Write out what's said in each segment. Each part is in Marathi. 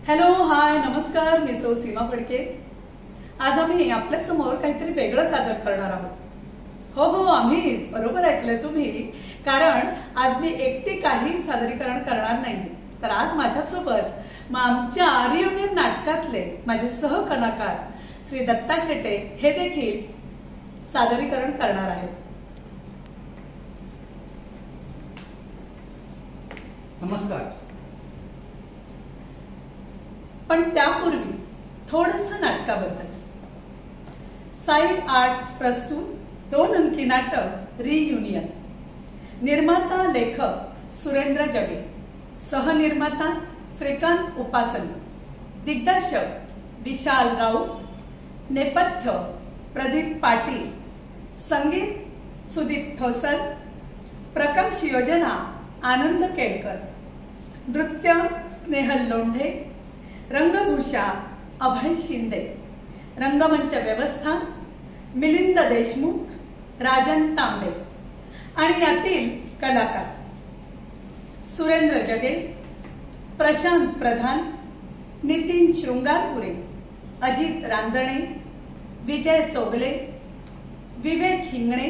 हॅलो, हाय, नमस्कार. मी सीमा फडके. आज आम्ही आपल्या समोर काहीतरी वेगळं सादर करणार आहोत. हो, आम्हीच बरोबर ऐकलंय तुम्ही. कारण आज मी एकटी काही सादरीकरण करणार नाही, तर आज माझ्यासोबत आमच्या रियुनियन नाटकातले माझे सहकलाकार श्री दत्ता शेटे हे देखील सादरीकरण करणार आहेत. नमस्कार. पण त्यापूर्वी थोडंसं नाटकाबद्दल. साई आर्ट्स प्रस्तुत 2 अंकी नाटक रियुनियन. निर्माता लेखक सुरेंद्र जगे, सहनिर्माता श्रीकांत उपासनी, दिग्दर्शक विशाल राऊत, नेपथ्य प्रदीप पाटील, संगीत सुदीप ठोसर, प्रकाश योजना आनंद केळकर, नृत्य स्नेहल लोंढे, रंगभूषा अभय शिंदे, रंगमंच व्यवस्था मिलिंद देशमुख, राजन तांबे आणि यातील कलाकार सुरेंद्र जगे, प्रशांत प्रधान, नितीन शृंगारपुरे, अजित रांजणे, विजय चोगले, विवेक हिंगणे,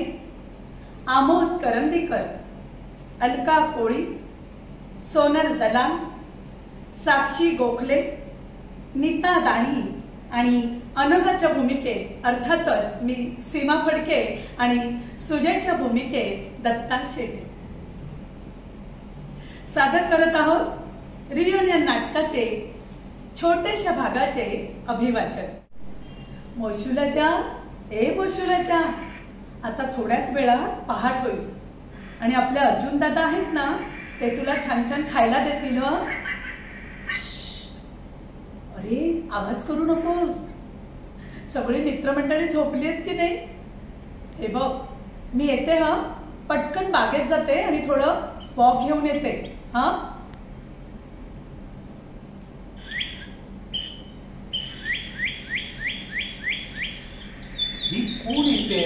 आमोद करंदीकर, अलका कोळी, सोनल दलाल, साक्षी गोखले, नीता दाणी आणि अनघाच्या भूमिकेत अर्थातच मी सीमा फडके आणि सुजयच्या भूमिकेत दत्ता शेटे सादर करत आहोत रियुनियन नाटकाचे छोट्याशा भागाचे अभिवाचन. मोशुलाच्या मोशुलाच्या आता थोड्याच वेळात पहाट होईल आणि आपले अर्जुन दादा आहेत ना, ते तुला छान छान खायला देतील. अरे, आवाज करू नकोस. सगळी मित्रमंडळी झोपली आहेत की नाही? हे बघ, मी येते. पटकन बागेत जाते आणि थोडं वॉक घेऊन येते. ही कोण येते?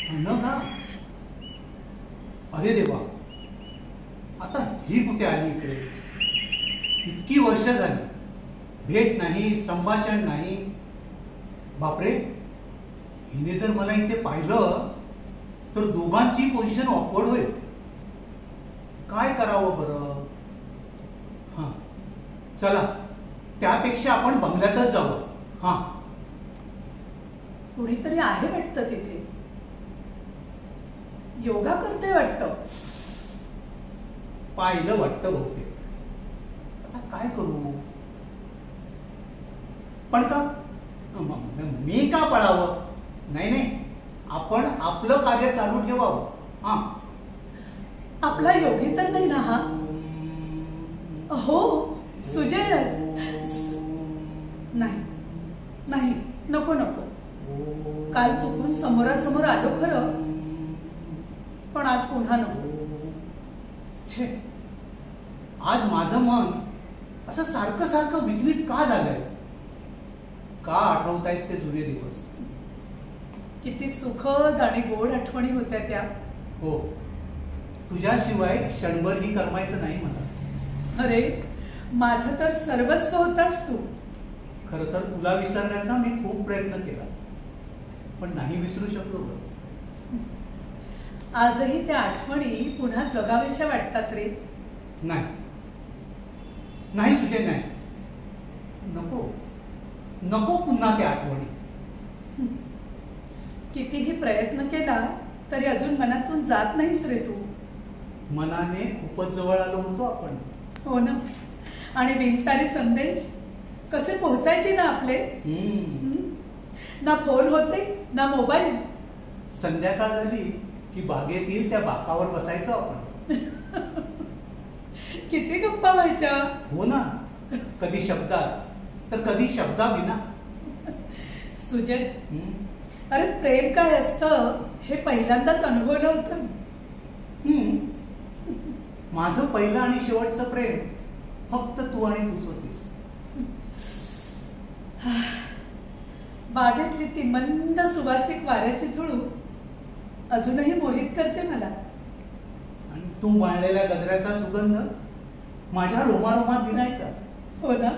अनघा? अरे देवा, आता ही कुठे आली इकडे? इतकी वर्ष झाली, भेट नाही, संभाषण नाही. बापरे, हिने जर मला इथे पाहिलं तर दोघांची पोझिशन ऑकवर्ड होईल. काय करावं बरं? चला, त्यापेक्षा आपण बंगल्यातच जावं. कुणीतरी आहे वाटतं तिथे. योगा करते वाटतं. पाहिलं वाटतं बहुतेक. आता काय करू? पण का मी का पळावं? नाही, आपण आपलं कार्य चालू ठेवावं. आपला योगी तर नाही ना हा? हो, सुजयच. नाही, नको. काल चुकून समोरासमोर आलो खरं, पण आज पुन्हा नको. छे, आज माझं मन असं सारखं विचलित का झालंय? का आठवतायत ते जुने दिवस? किती सुखद आणि गोड आठवणी होत्या त्या. हो, तुझ्याशिवाय क्षणभरही करमायचं नाही मला. अरे, माझं तर सर्वस्व होतास तू. खरं तर तुला विसरण्याचा मी खूप प्रयत्न केला, पण नाही विसरू शकलो. आजही त्या आठवणी पुन्हा जगाव्याशा वाटतात रे. नाही सुजय, नाही. नको पुन्हा त्या आठवणी. कितीही प्रयत्न केला तरी अजून मनातून जात नाहीस रे तू. मनाने खूपच जवळ आलो होतो आपण. हो ना. आणि बिनतारी संदेश कसे पोहोचायचे ना आपले. ना फोन होते ना मोबाईल. संध्याकाळ झाली की बागेतील त्या बाकावर बसायचो आपण. किती गप्पा व्हायच्या. हो ना. कधी शब्दात तर कधी शब्दाविना. सुजय, अरे प्रेम काय असतं हे पहिल्यांदाच अनुभवलं होतं. माझं पहिलं आणि शेवटचं प्रेम फक्त तू आणि तूच होतीस. बागेतली ती मंद सुवासिक वाऱ्याची झुळूक अजूनही मोहित करते मला. आणि तू वाळलेल्या गजऱ्याचा सुगंध माझ्या रोमारोमात भिनायचा. हो ना.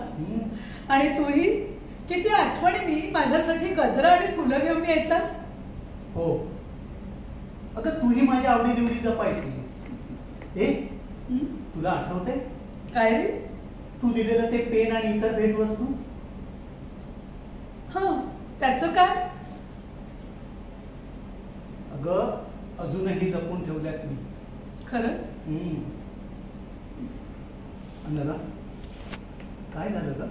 आणि तूही किती आठवणीने माझ्यासाठी गजरा आणि फुलं घेऊन यायचास. हो अगं तूही माझ्या आवडीनिवडी जपायचीस. तुला आठवतंय काय रे? तू दिलेलं ते पेन आणि इतर भेटवस्तू. हा त्याचं काय? अगं अजूनही जपून ठेवल्यात मी. खरंच? अनघा काय झालं ग?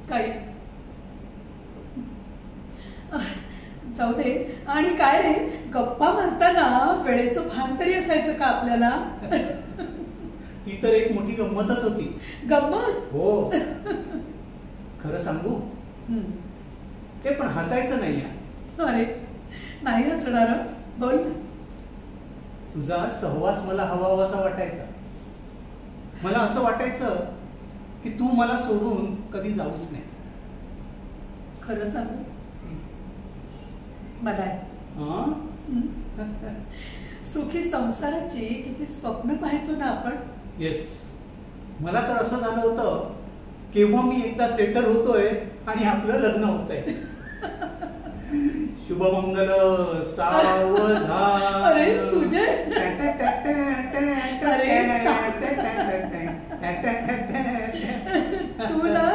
काय जाऊ दे. आणि काय रे, गप्पा मारताना वेळेचं भान तरी असायचं का आपल्याला? ती तर एक मोठी गंमतच होती. गंमत? हो. खरं सांगू ते पण हसायचं नाही. अरे नाही हसणार. बोल. तुझा सहवास मला हवावासा वाटायचा. मला असं वाटायचं की तू मला सोडून कधी जाऊच नाही. खरं सांगू मला सुखी संसाराची किती स्वप्न पाहायचो ना आपण. येस. मला तर असं झालं होतं केव्हा मी एकदा सेटल होतोय आणि आपलं लग्न होतंय. शुभमंगल सावधान. अरे सुजय. तू ना.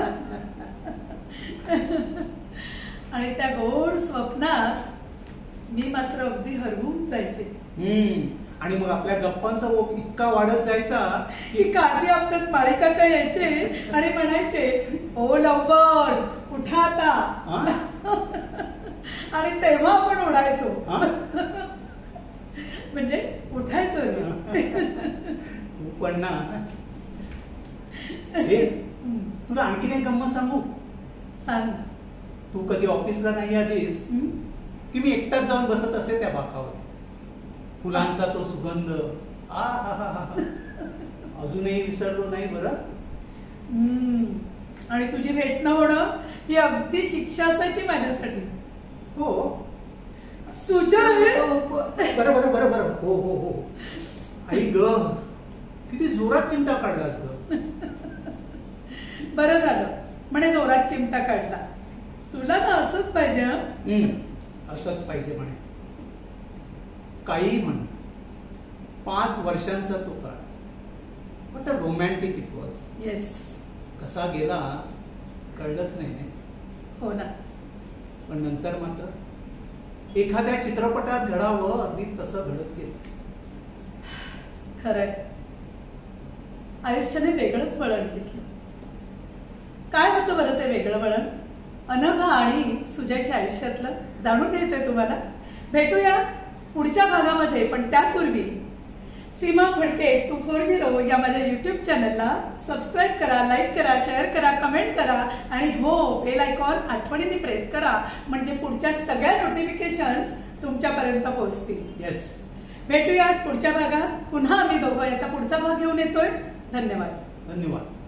आणि त्या गोड स्वप्नात मी मात्र अगदी हरवून जायचे. आणि मग आपल्या गप्पांचा ओघ इतका वाढत जायचा की काठी आपल्यात माळीकाका यायचे आणि म्हणायचे ओ लवकर उठा आता. आणि तेव्हा आपण उडायचो. म्हणजे उठायचो. तू पण ना. तुला आणखी काही गंमत सांगू? सांग. तू कधी ऑफिसला नाही आलीस की मी एकटाच जाऊन बसत असे त्या बाकावर. फुलांचा तो सुगंध अजूनही विसरलो नाही बरं. आणि तुझी भेट न होणं ही अगदी शिक्षा असायची माझ्यासाठी. हो सुजय. बरं बरं बरं बरं. हो हो हो. आई ग किती जोरात चिमटा काढलास ग. बरं झालं म्हणे जोरात चिमटा काढला. तुला ना असंच पाहिजे. असंच पाहिजे म्हणे. काही म्हण. 5 वर्षांचा तो काळ. What a romantic it was. Yes. कसा गेला कळलंच नाही. हो ना. पण नंतर मात्र एखाद्या चित्रपटात घडावं अगदी तसं घडत गेलं. खरंय. आयुष्याने वेगळंच वळण घेतलं. काय होतं बरं ते वेगळं वळण? अनघा आणि सुजयच्या आयुष्यातलं जाणून घ्यायचंय तुम्हाला? भेटूया पुढच्या भागामध्ये. पण त्यापूर्वी सीमा फडके 8240 या माझ्या युट्यूब चॅनलला सबस्क्राईब करा, लाईक करा, शेअर करा, कमेंट करा आणि हो बेल आयकॉन आठवणीने प्रेस करा. म्हणजे पुढच्या सगळ्या नोटिफिकेशन्स तुमच्यापर्यंत पोहोचतील. येस. भेटूया पुढच्या भागात. पुन्हा आम्ही दोघं याचा पुढचा भाग घेऊन येतोय. धन्यवाद. धन्यवाद.